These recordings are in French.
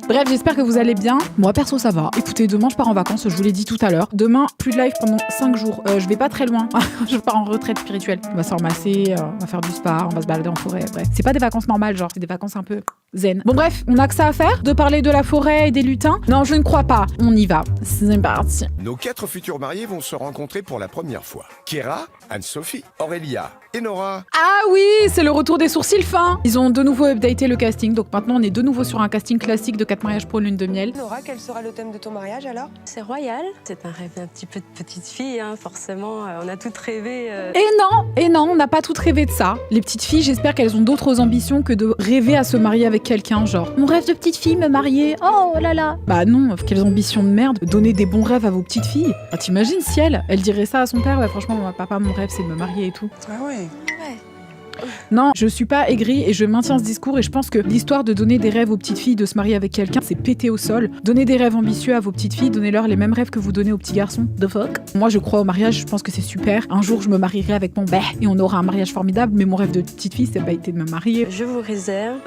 Bref, j'espère que vous allez bien. Moi, perso, ça va. Écoutez, demain, je pars en vacances, je vous l'ai dit tout à l'heure. Demain, plus de live pendant 5 jours. Je vais pas très loin. Je pars en retraite spirituelle. On va se ramasser, on va faire du spa, on va se balader en forêt. Bref, c'est pas des vacances normales, genre, c'est des vacances un peu zen. Bon, bref, on a que ça à faire, de parler de la forêt et des lutins. Non, je ne crois pas. On y va. C'est parti. Nos 4 futurs mariés vont se rencontrer pour la première fois. Kéra, Anne-Sophie, Aurélia et Nora. Ah oui, c'est le retour des sourcils fins. Ils ont de nouveau updaté le casting, donc maintenant on est de nouveau sur un casting classique de 4 mariages pour lune de miel. Nora, quel sera le thème de ton mariage alors? C'est royal. C'est un rêve un petit peu de petite fille, hein, forcément. On a toutes rêvé. Et non, on n'a pas toutes rêvé de ça. Les petites filles, j'espère qu'elles ont d'autres ambitions que de rêver à se marier avec quelqu'un, genre mon rêve de petite fille, me marier, oh là là. Bah non, quelles ambitions de merde, donner des bons rêves à vos petites filles. Ah, t'imagines si elle dirait ça à son père, ouais franchement, moi, papa, mon rêve c'est de me marier et tout. Ah ouais. Non, je suis pas aigrie et je maintiens ce discours et je pense que l'histoire de donner des rêves aux petites filles de se marier avec quelqu'un, c'est péter au sol. Donnez des rêves ambitieux à vos petites filles, donnez-leur les mêmes rêves que vous donnez aux petits garçons. The fuck. Moi, je crois au mariage, je pense que c'est super. Un jour, je me marierai avec mon et on aura un mariage formidable, mais mon rêve de petite fille, c'est pas été de me marier. Je vous réserve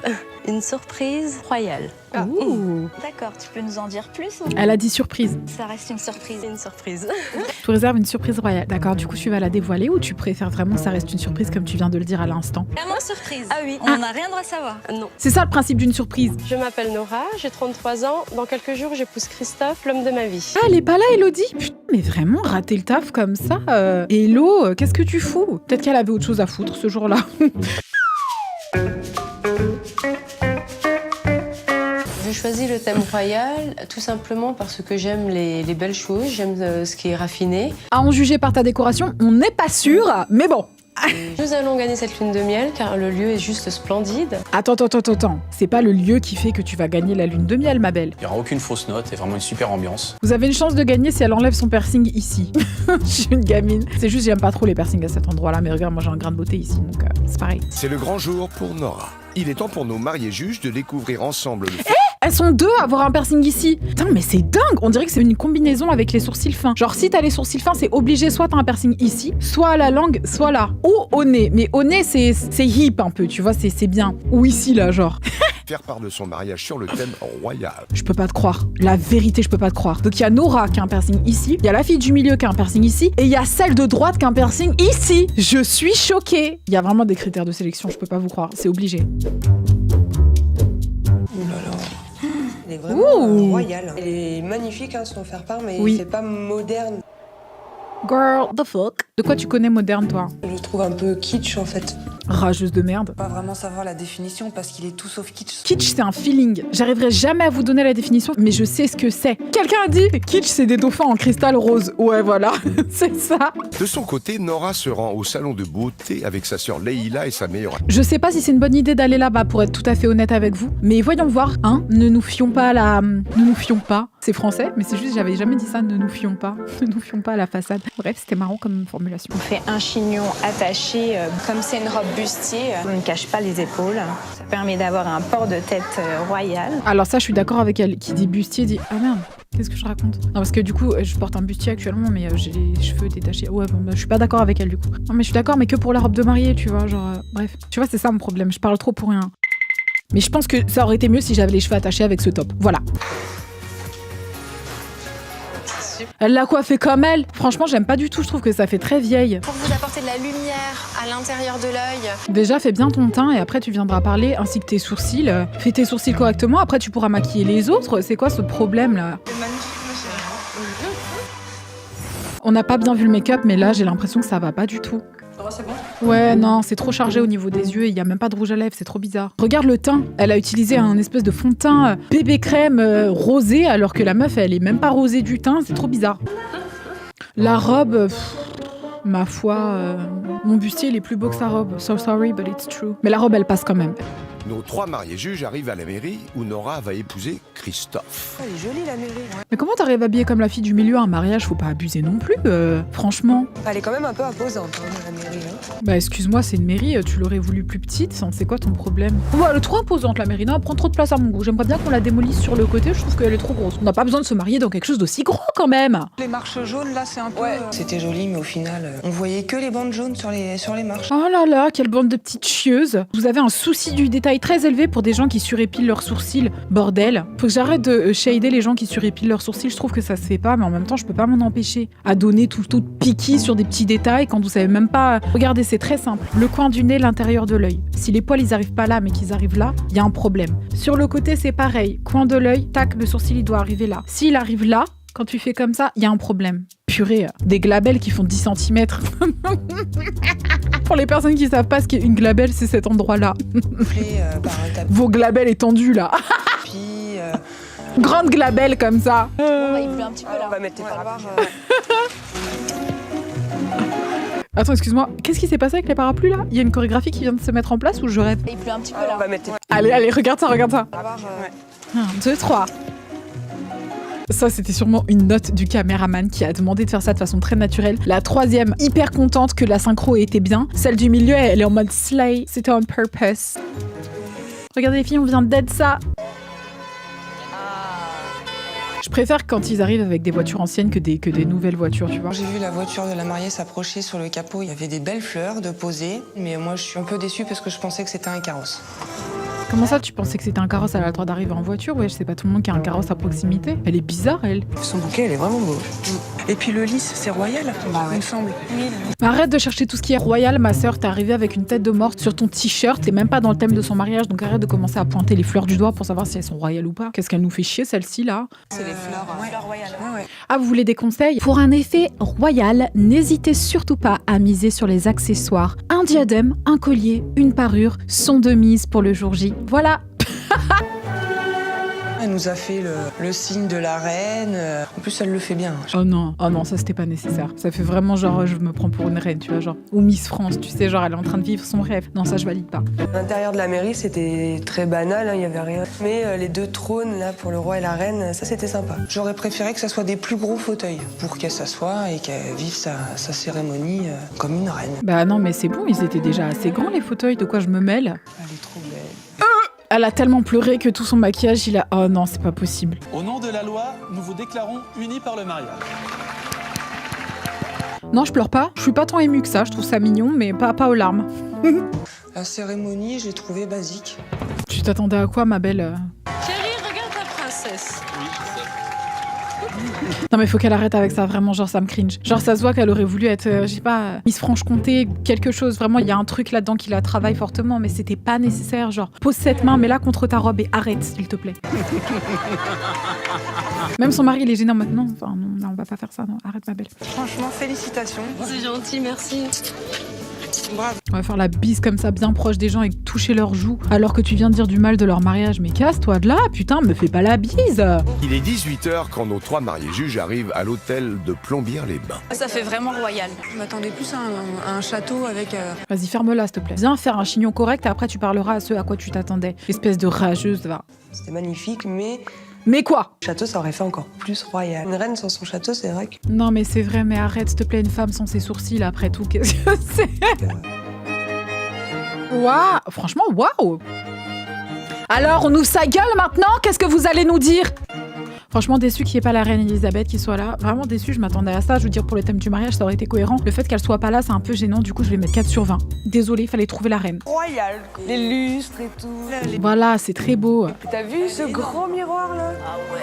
une surprise royale. Ouh. D'accord, tu peux nous en dire plus? Elle a dit surprise. Ça reste une surprise. Une surprise. Je te réserve une surprise royale. D'accord, du coup, tu vas la dévoiler ou tu préfères vraiment que ça reste une surprise comme tu viens de le dire à l'instant? Vraiment surprise. Ah oui. On n'a rien droit à savoir. Non. C'est ça le principe d'une surprise. Je m'appelle Nora, j'ai 33 ans. Dans quelques jours, j'épouse Christophe, l'homme de ma vie. Ah, elle est pas là, Elodie? Putain, mais vraiment, rater le taf comme ça Hello, qu'est-ce que tu fous? Peut-être qu'elle avait autre chose à foutre ce jour-là. J'ai choisi le thème royal tout simplement parce que j'aime les belles choses, j'aime ce qui est raffiné. À en juger par ta décoration, on n'est pas sûr, mais bon. Nous allons gagner cette lune de miel car le lieu est juste splendide. Attends. C'est pas le lieu qui fait que tu vas gagner la lune de miel, ma belle. Il n'y aura aucune fausse note, c'est vraiment une super ambiance. Vous avez une chance de gagner si elle enlève son piercing ici. Je suis une gamine. C'est juste, j'aime pas trop les piercings à cet endroit-là, mais regarde, moi j'ai un grain de beauté ici, donc c'est pareil. C'est le grand jour pour Nora. Il est temps pour nos mariés juges de découvrir ensemble le Elles sont deux à avoir un piercing ici. Putain, mais c'est dingue. On dirait que c'est une combinaison avec les sourcils fins. Genre, si t'as les sourcils fins, c'est obligé. Soit t'as un piercing ici, soit à la langue, soit là. Ou au nez. Mais au nez, c'est hip un peu, tu vois, c'est bien. Ou ici, là, genre. faire part de son mariage sur le thème royal. Je peux pas te croire. La vérité, je peux pas te croire. Donc il y a Nora qui a un piercing ici, il y a la fille du milieu qui a un piercing ici, et il y a celle de droite qui a un piercing ici. Je suis choquée. Il y a vraiment des critères de sélection, je peux pas vous croire. C'est obligé. Ouh là là. Elle est vraiment royale. Elle est magnifique, hein, son faire-part, mais Oui. c'est pas moderne. Girl, the fuck. De quoi tu connais moderne, toi? Je le trouve un peu kitsch, en fait. Rageuse de merde. Pas vraiment savoir la définition parce qu'il est tout sauf kitsch. Kitsch, c'est un feeling. J'arriverai jamais à vous donner la définition, mais je sais ce que c'est. Quelqu'un a dit kitsch, c'est des dauphins en cristal rose. Ouais, voilà, c'est ça. De son côté, Nora se rend au salon de beauté avec sa sœur Leïla et sa meilleure amie. Je sais pas si c'est une bonne idée d'aller là-bas, pour être tout à fait honnête avec vous. Mais voyons voir, hein. Ne nous fions pas à la... Ne nous fions pas. C'est français, mais c'est juste, j'avais jamais dit ça, ne nous fions pas. Ne nous fions pas à la façade. Bref, c'était marrant comme formulation. On fait un chignon attaché, comme c'est une robe bustier, on ne cache pas les épaules. Ça permet d'avoir un port de tête royal. Alors ça, je suis d'accord avec elle. Qui dit bustier dit... Ah merde, qu'est-ce que je raconte? Non, parce que du coup, je porte un bustier actuellement, mais j'ai les cheveux détachés. Ouais, bon, bah, je suis pas d'accord avec elle, du coup. Non, mais je suis d'accord, mais que pour la robe de mariée, tu vois, genre... bref. Tu vois, c'est ça mon problème, je parle trop pour rien. Mais je pense que ça aurait été mieux si j'avais les cheveux attachés avec ce top. Voilà. Elle l'a coiffée comme elle. Franchement, j'aime pas du tout. Je trouve que ça fait très vieille. Pour vous apporter de la lumière à l'intérieur de l'œil. Déjà, fais bien ton teint et après, tu viendras parler ainsi que tes sourcils. Fais tes sourcils correctement. Après, tu pourras maquiller les autres. C'est quoi ce problème là? On n'a pas bien vu le make-up, mais là, j'ai l'impression que ça va pas du tout. C'est bon? Ouais, non, c'est trop chargé au niveau des yeux et il y a même pas de rouge à lèvres, c'est trop bizarre. Regarde le teint, elle a utilisé un espèce de fond de teint bébé crème rosé alors que la meuf, elle est même pas rosée du teint, c'est trop bizarre. La robe, ma foi, mon bustier, il est plus beau que sa robe. So sorry, but it's true. Mais la robe, elle passe quand même. Nos 3 mariés juges arrivent à la mairie où Nora va épouser Christophe. Elle est jolie, la mairie. Mais comment t'arrives habillée comme la fille du milieu à un mariage? Faut pas abuser non plus, franchement. Elle est quand même un peu imposante, hein, la mairie. Hein. Bah excuse-moi, c'est une mairie, tu l'aurais voulu plus petite, c'est quoi ton problème? Ouais, elle est trop imposante la mairie, non, elle prend trop de place à mon goût. J'aimerais bien qu'on la démolisse sur le côté, je trouve qu'elle est trop grosse. On n'a pas besoin de se marier dans quelque chose d'aussi gros quand même. Les marches jaunes, là, c'est un peu... Ouais, c'était joli, mais au final, on voyait que les bandes jaunes sur les marches. Oh là là, quelle bande de petites chieuses. Vous avez un souci du détail taille très élevée pour des gens qui surépilent leurs sourcils. Bordel. Faut que j'arrête de shader les gens qui surépilent leurs sourcils. Je trouve que ça se fait pas, mais en même temps, je peux pas m'en empêcher. À donner tout piquis sur des petits détails quand vous savez même pas. Regardez, c'est très simple. Le coin du nez, l'intérieur de l'œil. Si les poils, ils arrivent pas là, mais qu'ils arrivent là, il y a un problème. Sur le côté, c'est pareil. Coin de l'œil, tac, le sourcil, il doit arriver là. S'il arrive là, quand tu fais comme ça, il y a un problème. Purée, des glabelles qui font 10 cm. Pour les personnes qui savent pas ce qu'est une glabelle, c'est cet endroit-là. Vos glabelles étendues, là. Grande glabelle comme ça. Il pleut un petit peu là. On va mettre tes parapluies. Attends, excuse-moi, qu'est-ce qui s'est passé avec les parapluies là? Il y a une chorégraphie qui vient de se mettre en place ou je rêve? Il pleut un petit peu là. On va mettre tes Allez, regarde ça. 1, 2, 3. Ça, c'était sûrement une note du caméraman qui a demandé de faire ça de façon très naturelle. La troisième, hyper contente que la synchro était bien. Celle du milieu, elle est en mode slay. C'était on purpose. Regardez les filles, on vient d'être ça. Je préfère quand ils arrivent avec des voitures anciennes que des nouvelles voitures, tu vois. J'ai vu la voiture de la mariée s'approcher sur le capot. Il y avait des belles fleurs de posées. Mais moi, je suis un peu déçue parce que je pensais que c'était un carrosse. Comment ça, tu pensais que c'était un carrosse? Elle a le droit d'arriver en voiture? Ouais, je sais pas tout le monde qui a un carrosse à proximité. Elle est bizarre, elle. Son bouquet, elle est vraiment beau. Et puis le lys, c'est royal, il me semble. Arrête de chercher tout ce qui est royal, ma sœur. T'es arrivée avec une tête de morte sur ton t-shirt. T'es même pas dans le thème de son mariage, donc arrête de commencer à pointer les fleurs du doigt pour savoir si elles sont royales ou pas. Qu'est-ce qu'elle nous fait chier, celle-ci, là? C'est les fleurs, royales. Ouais. Ah, vous voulez des conseils? Pour un effet royal, n'hésitez surtout pas à miser sur les accessoires. Un diadème, un collier, une parure sont de mise pour le jour J. Voilà. Elle nous a fait le signe de la reine. En plus, elle le fait bien. Oh non, ça c'était pas nécessaire. Ça fait vraiment genre je me prends pour une reine, tu vois, genre. Ou Miss France, tu sais, genre elle est en train de vivre son rêve. Non, ça je valide pas. L'intérieur de la mairie, c'était très banal, il y avait rien. Mais les 2 trônes là pour le roi et la reine, ça c'était sympa. J'aurais préféré que ça soit des plus gros fauteuils pour qu'elle s'assoie et qu'elle vive sa cérémonie comme une reine. Bah non, mais c'est bon, ils étaient déjà assez grands les fauteuils, de quoi je me mêle? Elle est trop belle. Elle a tellement pleuré que tout son maquillage, il a... Oh non, c'est pas possible. Au nom de la loi, nous vous déclarons unis par le mariage. Non, je pleure pas. Je suis pas tant émue que ça. Je trouve ça mignon, mais pas aux larmes. La cérémonie, je l'ai trouvée basique. Tu t'attendais à quoi, ma belle? Chérie, regarde ta princesse. Oui, je sais. Non, mais faut qu'elle arrête avec ça. Vraiment, genre, ça me cringe. Genre, ça se voit qu'elle aurait voulu être, je sais pas, Miss Franche-Comté, quelque chose. Vraiment, il y a un truc là-dedans qui la travaille fortement, mais c'était pas nécessaire. Genre, pose cette main, mets-la contre ta robe et arrête, s'il te plaît. Même son mari, il est gênant maintenant. Enfin, non, on va pas faire ça. Non, arrête, ma belle. Franchement, félicitations. C'est gentil, merci. Bravo. On va faire la bise comme ça, bien proche des gens et toucher leurs joues, alors que tu viens de dire du mal de leur mariage. Mais casse-toi de là, putain, me fais pas la bise. Il est 18h quand nos 3 mariés juges arrivent à l'hôtel de Plombières-les-Bains. Ça fait vraiment royal. Je m'attendais plus à un château avec... Vas-y, ferme-la, s'il te plaît. Viens faire un chignon correct et après tu parleras à ceux à quoi tu t'attendais. Espèce de rageuse, va. C'était magnifique, mais... Mais quoi? Le château, ça aurait fait encore plus royal. Une reine sans son château, c'est vrai que... Non, mais c'est vrai, mais arrête, s'il te plaît, une femme sans ses sourcils, après tout, qu'est-ce que c'est? Waouh! Franchement, waouh! Alors, on ouvre sa gueule maintenant? Qu'est-ce que vous allez nous dire? Franchement, déçue qu'il n'y ait pas la reine Elisabeth qui soit là. Vraiment déçue, je m'attendais à ça. Je veux dire, pour le thème du mariage, ça aurait été cohérent. Le fait qu'elle soit pas là, c'est un peu gênant. Du coup, je vais mettre 4 sur 20. Désolée, il fallait trouver la reine. Royal, les lustres et tout. Voilà, c'est très beau. T'as vu ce grand miroir là? Ah ouais.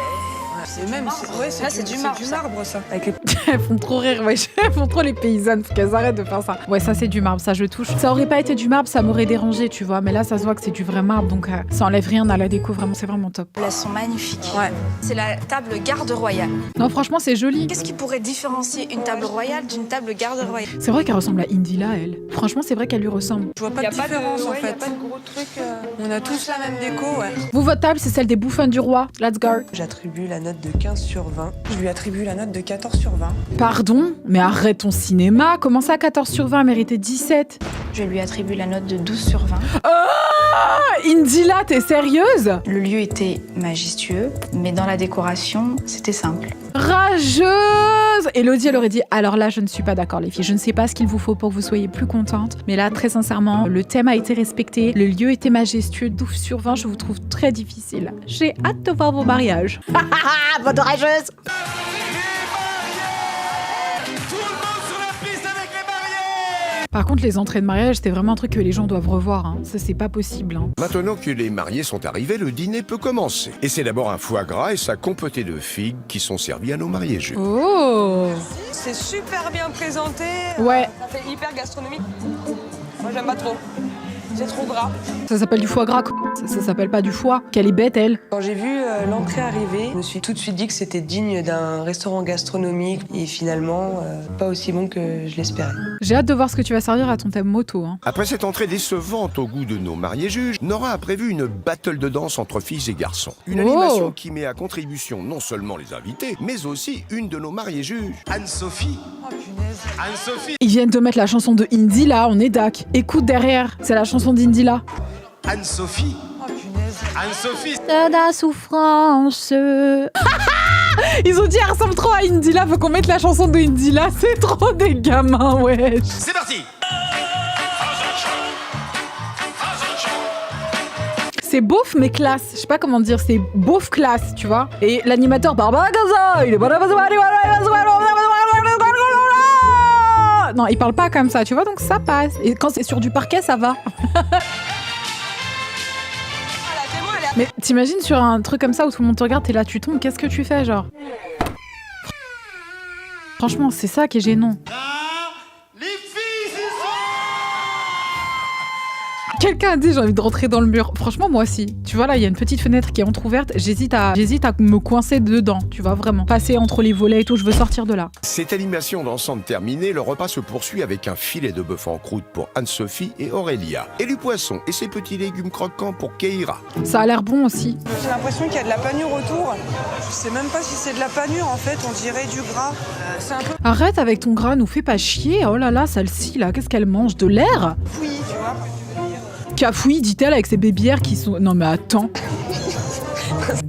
C'est même, c'est du marbre ça. Avec les... Elles font trop rire, ouais. Elles font trop les paysannes, faut qu'elles arrêtent de faire ça. Ouais, ça c'est du marbre, ça je touche. Ça aurait pas été du marbre, ça m'aurait dérangé, tu vois. Mais là, ça se voit que c'est du vrai marbre, donc ça enlève rien à la déco, vraiment, c'est vraiment top. Elles sont magnifiques. Ouais. C'est la table garde royale. Non, franchement, c'est joli. Qu'est-ce qui pourrait différencier une table royale d'une table garde royale? C'est vrai qu'elle ressemble à Indila, elle. Franchement, c'est vrai qu'elle lui ressemble. Je vois pas de différence en fait. Y a pas de gros trucs. On a tous la même déco, ouais. Vous, votre table, c'est celle des bouffons du roi. Let's go. J'attribue la note de 15 sur 20. Je lui attribue la note de 14 sur 20. Pardon? Mais arrête ton cinéma. Comment ça, 14 sur 20 méritait 17? Je lui attribue la note de 12 sur 20. Ah! Indila, t'es sérieuse? Le lieu était majestueux, mais dans la décoration, c'était simple. Rageuse! Elodie, elle aurait dit, alors là, je ne suis pas d'accord, les filles. Je ne sais pas ce qu'il vous faut pour que vous soyez plus contentes. Mais là, très sincèrement, le thème a été respecté. Le lieu était majestueux. 12 sur 20, je vous trouve très difficile. J'ai hâte de voir vos mariages. Votre rageuse! Par contre, les entrées de mariage, c'était vraiment un truc que les gens doivent revoir. Hein. Ça, c'est pas possible. Hein. Maintenant que les mariés sont arrivés, le dîner peut commencer. Et c'est d'abord un foie gras et sa compotée de figues qui sont servis à nos mariés juges. Oh! C'est super bien présenté. Ouais. Ça fait hyper gastronomique. Moi, j'aime pas trop. C'est trop gras. Ça s'appelle du foie gras, quoi. Ça s'appelle pas du foie. Qu'elle est bête, elle. Quand j'ai vu l'entrée arriver, je me suis tout de suite dit que c'était digne d'un restaurant gastronomique et finalement, pas aussi bon que je l'espérais. J'ai hâte de voir ce que tu vas servir à ton thème moto. Hein. Après cette entrée décevante au goût de nos mariés juges, Nora a prévu une battle de danse entre filles et garçons. Une animation qui met à contribution non seulement les invités, mais aussi une de nos mariés juges. Anne-Sophie. Oh punaise. Anne-Sophie. Ils viennent de mettre la chanson de Indila, on est dac. Écoute derrière, c'est la chanson d'Indila. Anne-Sophie. Oh punaise. Anne-Sophie. De la souffrance. Ils ont dit elle ressemble trop à Indila, faut qu'on mette la chanson de Indila, c'est trop des gamins, wesh. C'est parti. C'est beauf mais classe, je sais pas comment dire, c'est beauf classe, tu vois. Et l'animateur parle pas comme ça, il est non, il parle pas comme ça, tu vois, donc ça passe. Et quand c'est sur du parquet, ça va. Mais t'imagines sur un truc comme ça où tout le monde te regarde, t'es là, tu tombes, qu'est-ce que tu fais, genre? Franchement, c'est ça qui est gênant. Quelqu'un a dit j'ai envie de rentrer dans le mur. Franchement, moi aussi. Tu vois, là, il y a une petite fenêtre qui est entrouverte. J'hésite à me coincer dedans, tu vois, vraiment. Passer entre les volets et tout, je veux sortir de là. Cette animation d'ensemble terminée, le repas se poursuit avec un filet de bœuf en croûte pour Anne-Sophie et Aurélia. Et du poisson et ses petits légumes croquants pour Keira. Ça a l'air bon aussi. J'ai l'impression qu'il y a de la panure autour. Je sais même pas si c'est de la panure en fait, on dirait du gras. C'est un peu Arrête avec ton gras, nous fais pas chier. Oh là là, celle-ci là, qu'est-ce qu'elle mange? De l'air? fouillis, tu vois. Cafouille, dit-elle, avec ses bébières qui sont... Non mais attends.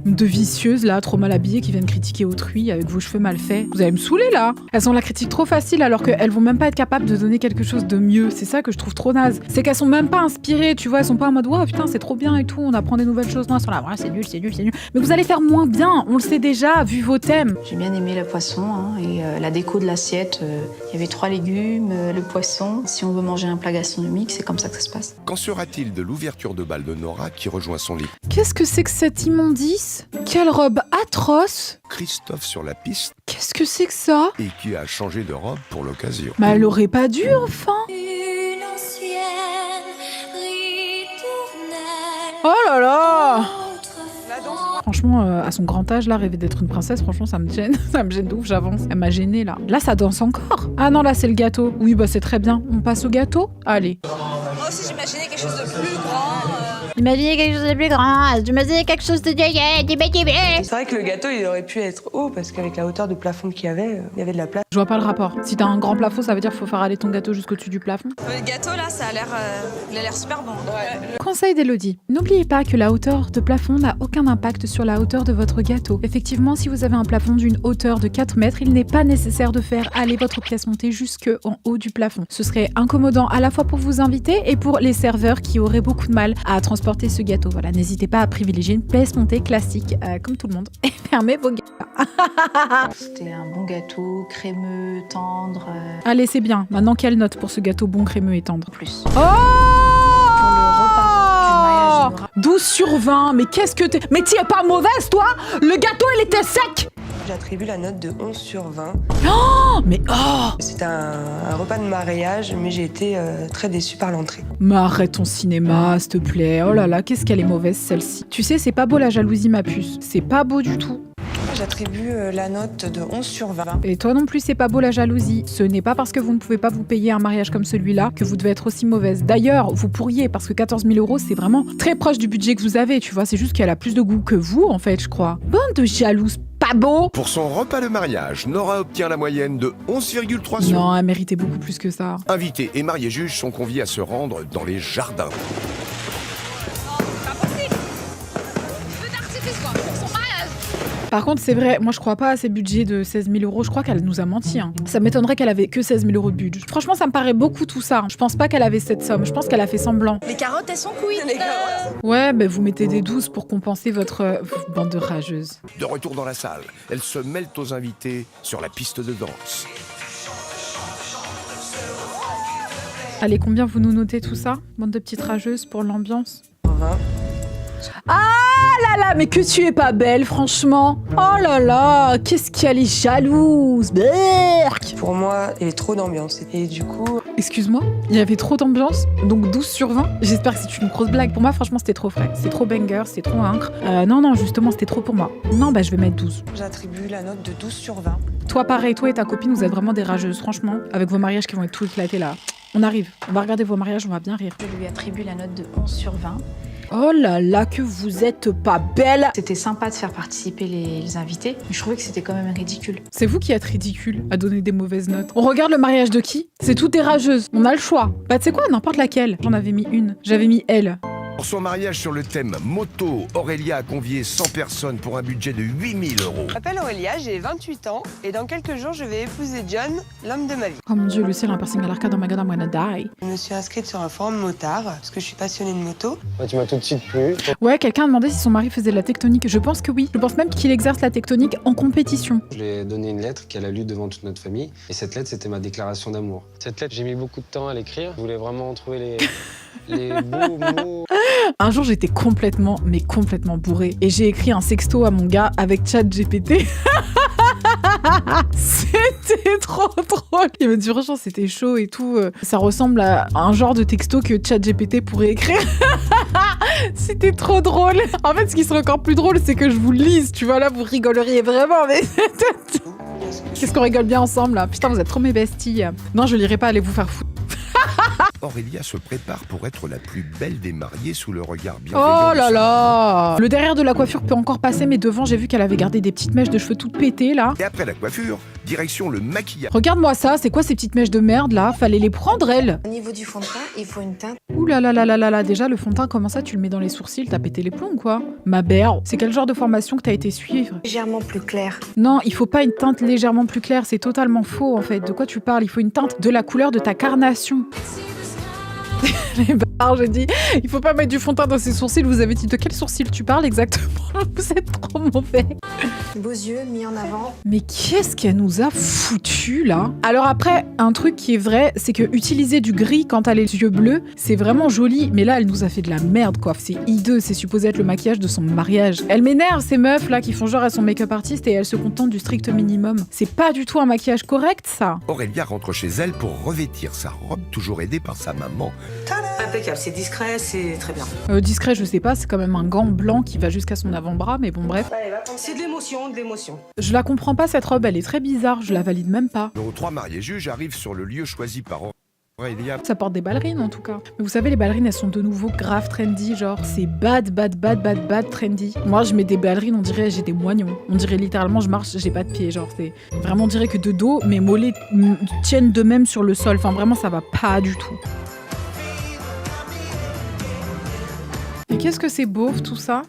De vicieuses là, trop mal habillées, qui viennent critiquer autrui avec vos cheveux mal faits. Vous allez me saouler là. Elles ont la critique trop facile alors qu'elles vont même pas être capables de donner quelque chose de mieux. C'est ça que je trouve trop naze. C'est qu'elles sont même pas inspirées, tu vois. Elles sont pas en mode ouais putain c'est trop bien et tout, on apprend des nouvelles choses. Non, elles sont là, ouais, c'est nul, c'est nul, c'est nul. Mais vous allez faire moins bien, on le sait déjà, vu vos thèmes. J'ai bien aimé le poisson hein, et la déco de l'assiette. Il y avait 3 légumes, le poisson. Si on veut manger un plat gastronomique, c'est comme ça que ça se passe. Qu'en sera-t-il de l'ouverture de bal de Nora qui rejoint son lit? Qu'est-ce que c'est que cette immondice? Quelle robe atroce! Christophe sur la piste Qu'est-ce que c'est que ça? et qui a changé de robe pour l'occasion. Mais elle aurait pas dû, enfin! Une ancienne ritournelle. Oh là là! la danse. Franchement, à son grand âge, là, rêver d'être une princesse, franchement, ça me gêne. Ça me gêne de ouf, j'avance. Elle m'a gênée, là. Là, ça danse encore. Ah non, là, c'est le gâteau. Oui, bah c'est très bien. On passe au gâteau? Allez. Moi aussi, j'imaginais quelque chose de plus grand. Imaginez quelque chose de plus grand. Imaginez quelque chose de... C'est vrai que le gâteau il aurait pu être haut parce qu'avec la hauteur de plafond qu'il y avait de la place. Je vois pas le rapport. Si t'as un grand plafond, ça veut dire qu'il faut faire aller ton gâteau jusqu'au-dessus du plafond. Le gâteau, là, ça a l'air, il a l'air super bon. Ouais. Conseil d'Elodie. N'oubliez pas que la hauteur de plafond n'a aucun impact sur la hauteur de votre gâteau. Effectivement, si vous avez un plafond d'une hauteur de 4 mètres, il n'est pas nécessaire de faire aller votre pièce montée jusque en haut du plafond. Ce serait incommodant à la fois pour vos invités et pour les serveurs qui auraient beaucoup de mal à transporter ce gâteau. Voilà, n'hésitez pas à privilégier une pièce montée classique, comme tout le monde, et fermez vos gâteaux. C'était un bon gâteau, crémeux, tendre. Allez, c'est bien. Maintenant, quelle note pour ce gâteau bon, crémeux et tendre? Plus. Oh! Pour le repas du mariage de Nora. 12 sur 20, mais qu'est-ce que t'es... Mais t'y es pas mauvaise, toi? Le gâteau, il était sec! J'attribue la note de 11 sur 20. Oh, mais oh! C'était un repas de mariage, mais j'ai été très déçue par l'entrée. Mais arrête ton cinéma, s'il te plaît. Oh là là, qu'est-ce qu'elle est mauvaise, celle-ci. Tu sais, c'est pas beau la jalousie, ma puce. C'est pas beau du tout. J'attribue la note de 11 sur 20. Et toi non plus, c'est pas beau la jalousie. Ce n'est pas parce que vous ne pouvez pas vous payer un mariage comme celui-là que vous devez être aussi mauvaise. D'ailleurs, vous pourriez, parce que 14 000 €, c'est vraiment très proche du budget que vous avez, tu vois. C'est juste qu'elle a plus de goût que vous, en fait, je crois. Bande de jalouses, pas beau! Pour son repas de mariage, Nora obtient la moyenne de 11,3 sur 20. Non, elle méritait beaucoup plus que ça. Invités et mariés juges sont conviés à se rendre dans les jardins. Par contre, c'est vrai, moi je crois pas à ces budgets de 16 000 €. Je crois qu'elle nous a menti. Hein. Ça m'étonnerait qu'elle avait que 16 000 € de budget. Franchement, ça me paraît beaucoup tout ça. Je pense pas qu'elle avait cette somme. Je pense qu'elle a fait semblant. Les carottes, elles sont cuites. Les carottes. Ouais, bah vous mettez des 12 pour compenser votre bande de rageuses. De retour dans la salle, elles se mêlent aux invités sur la piste de danse. Allez, combien vous nous notez tout ça? Bande de petites rageuses pour l'ambiance. 20. Ah là là, mais que tu es pas belle, franchement. Oh là là, qu'est-ce qu'elle est jalouse. Berk. Pour moi, il y avait trop d'ambiance. Et du coup... Excuse-moi, il y avait trop d'ambiance, donc 12 sur 20. J'espère que c'est une grosse blague. Pour moi, franchement, c'était trop frais. C'est trop banger, c'est trop incre. Non, justement, c'était trop pour moi. Non, bah je vais mettre 12. J'attribue la note de 12 sur 20. Toi, pareil, toi et ta copine, vous êtes vraiment des rageuses, franchement. Avec vos mariages qui vont être tout éclatés là. On arrive, on va regarder vos mariages, on va bien rire. Je lui attribue la note de 11 sur 20. Oh là là, que vous êtes pas belle! C'était sympa de faire participer les invités, mais je trouvais que c'était quand même ridicule. C'est vous qui êtes ridicule à donner des mauvaises notes. On regarde le mariage de qui? C'est toutes des rageuses. On a le choix. Bah tu sais quoi, n'importe laquelle. J'en avais mis une. J'avais mis elle. Pour son mariage sur le thème moto, Aurélia a convié 100 personnes pour un budget de 8 000 €. Je m'appelle Aurélia, j'ai 28 ans et dans quelques jours, je vais épouser John, l'homme de ma vie. Oh mon dieu, le ciel, un piercing à l'arcade, oh my god, I'm gonna die. Je me suis inscrite sur un forum motard parce que je suis passionnée de moto. Ouais, tu m'as tout de suite plu. Ouais, quelqu'un a demandé si son mari faisait de la tectonique. Je pense que oui. Je pense même qu'il exerce la tectonique en compétition. Je lui ai donné une lettre qu'elle a lue devant toute notre famille. Et cette lettre, c'était ma déclaration d'amour. Cette lettre, j'ai mis beaucoup de temps à l'écrire. Je voulais vraiment trouver les beaux mots. Un jour, j'étais complètement bourrée. Et j'ai écrit un sexto à mon gars avec ChatGPT. C'était trop drôle. Il me dit franchement c'était chaud et tout. Ça ressemble à un genre de texto que ChatGPT pourrait écrire. C'était trop drôle. En fait, ce qui serait encore plus drôle, c'est que je vous le lise. Tu vois, là, vous rigoleriez vraiment. Mais qu'est-ce qu'on rigole bien ensemble là. Putain, vous êtes trop mes besties. Non, je lirai pas, allez vous faire foutre. Aurélia se prépare pour être la plus belle des mariées sous le regard bienveillant. Oh de là sa là. Le derrière de la coiffure peut encore passer, mais devant, j'ai vu qu'elle avait gardé des petites mèches de cheveux toutes pétées là. Et après la coiffure, direction le maquillage. Regarde-moi ça, c'est quoi ces petites mèches de merde là? Fallait les prendre elles. Au niveau du fond de teint, il faut une teinte. Ouh là là là là là là, déjà le fond de teint, comment ça tu le mets dans les sourcils? T'as pété les plombs ou quoi? Ma belle, c'est quel genre de formation que t'as été suivre? Légèrement plus clair. Non, il faut pas une teinte légèrement plus claire, c'est totalement faux en fait. De quoi tu parles? Il faut une teinte de la couleur de ta carnation. Les barres, j'ai dit, il faut pas mettre du fond de teint dans ses sourcils. Vous avez dit de quel sourcil tu parles exactement? Vous êtes trop mauvais. Beaux yeux mis en avant. Mais qu'est-ce qu'elle nous a foutu là? Alors après, un truc qui est vrai, c'est que utiliser du gris quand t'as les yeux bleus, c'est vraiment joli. Mais là, elle nous a fait de la merde quoi. C'est hideux, c'est supposé être le maquillage de son mariage. Elle m'énerve ces meufs là qui font genre elles sont make-up artistes et elles se contentent du strict minimum. C'est pas du tout un maquillage correct ça. Aurélia rentre chez elle pour revêtir sa robe, toujours aidée par sa maman. Impeccable, c'est discret, c'est très bien. Discret, je sais pas, c'est quand même un gant blanc qui va jusqu'à son avant-bras, mais bon bref. C'est de l'émotion, de l'émotion. Je la comprends pas cette robe, elle est très bizarre, je la valide même pas. Nos 3 mariés juges arrivent sur le lieu choisi par Aurélia. Ça porte des ballerines en tout cas. Mais vous savez, les ballerines elles sont de nouveau grave trendy, genre c'est bad trendy. Moi je mets des ballerines, on dirait j'ai des moignons. On dirait littéralement je marche, j'ai pas de pieds, genre c'est vraiment on dirait que de dos, mes mollets tiennent de même sur le sol. Enfin vraiment ça va pas du tout. Et qu'est-ce que c'est beauf tout ça?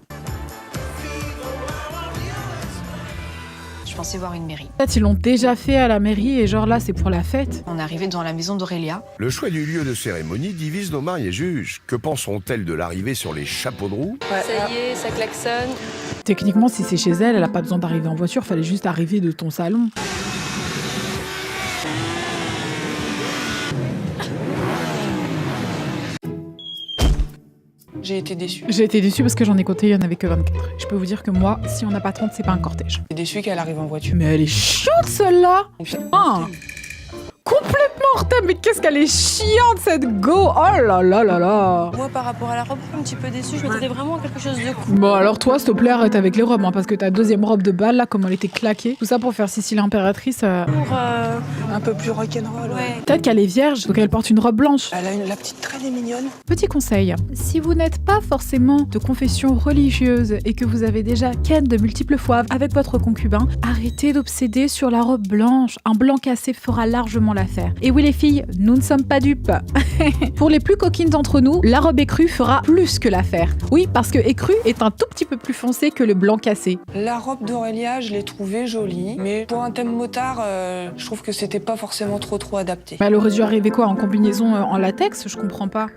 Je pensais voir une mairie. Peut-être ils l'ont déjà fait à la mairie et genre là c'est pour la fête. On est arrivé devant la maison d'Aurélia. Le choix du lieu de cérémonie divise nos mariés juges. Que penseront-elles de l'arrivée sur les chapeaux de roue? Ça y est, ça klaxonne. Techniquement si c'est chez elle, elle a pas besoin d'arriver en voiture, fallait juste arriver de ton salon. J'ai été déçue. J'ai été déçue parce que j'en ai compté, il y en avait que 24. Je peux vous dire que moi, si on n'a pas 30, c'est pas un cortège. J'ai déçue qu'elle arrive en voiture. Mais elle est chiante celle-là! Putain! Complètement en retard, mais qu'est-ce qu'elle est chiante cette go! Oh là là là là! Moi, par rapport à la robe, un petit peu déçue. Je m'attendais vraiment à quelque chose de cool. Bon alors toi, s'il te plaît, arrête avec les robes, hein, parce que ta deuxième robe de bal, là, comme elle était claquée, tout ça pour faire Sicile impératrice. Pour Un peu plus rock'n'roll. ouais. Peut-être qu'elle est vierge, donc elle porte une robe blanche. Elle a la petite traîne est mignonne. Petit conseil, si vous n'êtes pas forcément de confession religieuse et que vous avez déjà ken de multiples fois avec votre concubin, arrêtez d'obséder sur la robe blanche. Un blanc cassé fera largement l'affaire. Et oui les filles, nous ne sommes pas dupes. Pour les plus coquines d'entre nous, la robe écrue fera plus que l'affaire. Oui, parce que écrue est un tout petit peu plus foncé que le blanc cassé. La robe d'Aurélia, je l'ai trouvée jolie, mais pour un thème motard, je trouve que c'était pas forcément trop adapté. Bah, elle aurait dû arriver quoi, en combinaison en latex? Je comprends pas.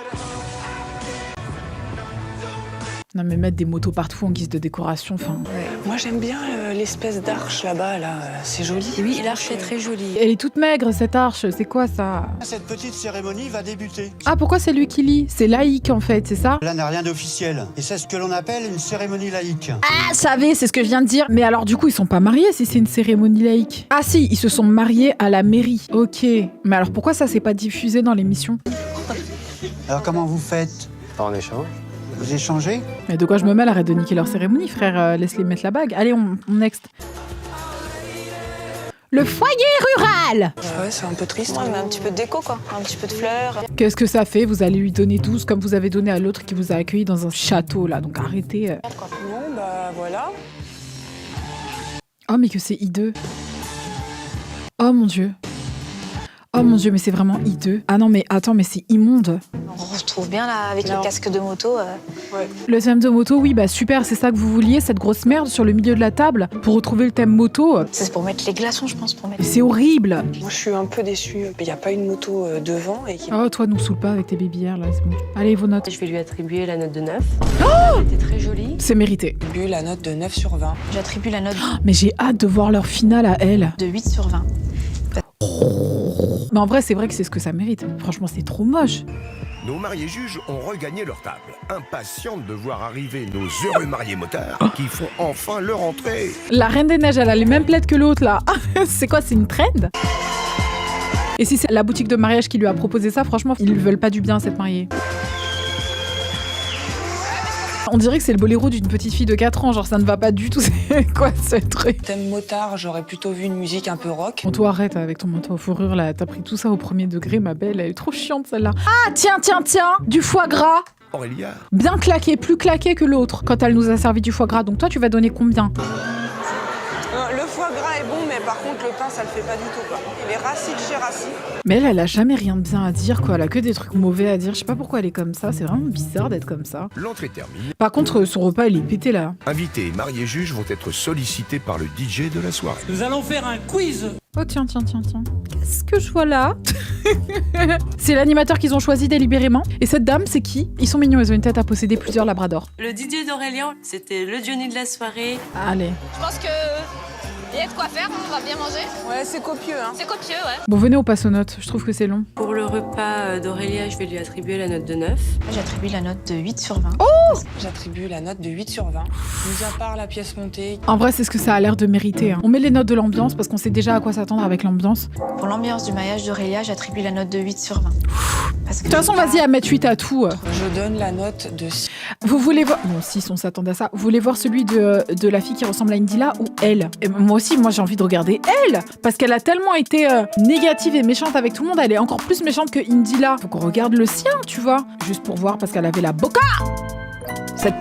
Non mais mettre des motos partout en guise de décoration, enfin... Moi j'aime bien l'espèce d'arche là-bas, là, c'est joli. Oui, l'arche est très jolie. Elle est toute maigre cette arche, c'est quoi ça? Cette petite cérémonie va débuter. Ah pourquoi c'est lui qui lit? C'est laïque en fait, c'est ça? Là n'a rien d'officiel. Et c'est ce que l'on appelle une cérémonie laïque. Ah, savez, c'est ce que je viens de dire. Mais alors du coup, ils sont pas mariés si c'est une cérémonie laïque. Ah si, ils se sont mariés à la mairie. Ok. Mais alors pourquoi ça s'est pas diffusé dans l'émission? Alors comment vous faites? En échange. Vous échangez? Mais de quoi je me mêle? Arrête de niquer leur cérémonie, frère. Laisse-les mettre la bague. Allez, on next. Le foyer rural! Ouais, c'est un peu triste. Ouais, mais un petit peu de déco, quoi. Un petit peu de fleurs. Qu'est-ce que ça fait? Vous allez lui donner 12 comme vous avez donné à l'autre qui vous a accueilli dans un château, là. Donc arrêtez. Non, bah voilà. Oh, mais que c'est hideux. Oh mon Dieu. Oh mon Dieu, mais c'est vraiment hideux. Ah non, mais attends, mais c'est immonde. On retrouve bien là avec le casque de moto. Le thème de moto, oui, bah super, c'est ça que vous vouliez, cette grosse merde sur le milieu de la table pour retrouver le thème moto. C'est pour mettre les glaçons, je pense. Mais c'est horrible. Moi je suis un peu déçue. Il n'y a pas une moto devant. Et qui... Oh, toi, nous saoule pas avec tes babyères, là, c'est bon. Allez, vos notes. Je vais lui attribuer la note de 9. Oh, elle était très jolie. C'est mérité. J'ai eu la note de 9 sur 20. J'attribue la note Mais j'ai hâte de voir leur finale à elle. de 8 sur 20. Mais en vrai, c'est vrai que c'est ce que ça mérite. Franchement, c'est trop moche. Nos mariés juges ont regagné leur table, impatientes de voir arriver nos heureux mariés motards qui font enfin leur entrée. La Reine des Neiges, elle a les mêmes plaids que l'autre, là. C'est quoi, c'est une trend? Et si c'est la boutique de mariage qui lui a proposé ça, franchement, ils veulent pas du bien à cette mariée. On dirait que c'est le boléro d'une petite fille de 4 ans, genre ça ne va pas du tout, c'est quoi ce truc? Thème motard, j'aurais plutôt vu une musique un peu rock. Bon, toi arrête avec ton manteau à fourrure là, t'as pris tout ça au premier degré, ma belle, elle est trop chiante celle-là. Ah tiens, du foie gras. Aurélia. Bien claqué, plus claqué que l'autre quand elle nous a servi du foie gras, donc toi tu vas donner combien? Le foie gras est bon, mais par contre le pain ça le fait pas du tout quoi. Il est rassis de chez rassis. Mais elle a jamais rien de bien à dire quoi, elle a que des trucs mauvais à dire, je sais pas pourquoi elle est comme ça, c'est vraiment bizarre d'être comme ça. L'entrée terminée. Par contre son repas il est pété là. Invités et mariés juges vont être sollicités par le DJ de la soirée. Nous allons faire un quiz. Oh tiens. Qu'est-ce que je vois là? C'est l'animateur qu'ils ont choisi délibérément. Et cette dame, c'est qui? Ils sont mignons, ils ont une tête à posséder plusieurs labradors. Le DJ d'Aurélien, c'était le Johnny de la soirée. Allez. Je pense que il y a de quoi faire, on va bien manger. Ouais, c'est copieux hein. C'est copieux, ouais. Bon, venez, on passe aux notes. Je trouve que c'est long. Pour le repas d'Aurélia, je vais lui attribuer la note de 9. J'attribue la note de 8 sur 20. J'attribue la note de 8 sur 20. Mis à part la pièce montée. En vrai, c'est ce que ça a l'air de mériter. On met les notes de l'ambiance parce qu'on sait déjà à quoi s'attendre avec l'ambiance. Pour l'ambiance du mariage d'Aurélia, j'attribue la note de 8 sur 20. De toute façon, vas-y à mettre 8 à tout. Je donne la note de 6. Vous voulez voir... Bon, 6, on s'attendait à ça. Vous voulez voir celui de la fille qui ressemble à Indila ou elle? Et moi aussi, j'ai envie de regarder elle. Parce qu'elle a tellement été négative et méchante avec tout le monde. Elle est encore plus méchante que Indila. Faut qu'on regarde le sien, tu vois. Juste pour voir parce qu'elle avait la boca. Cette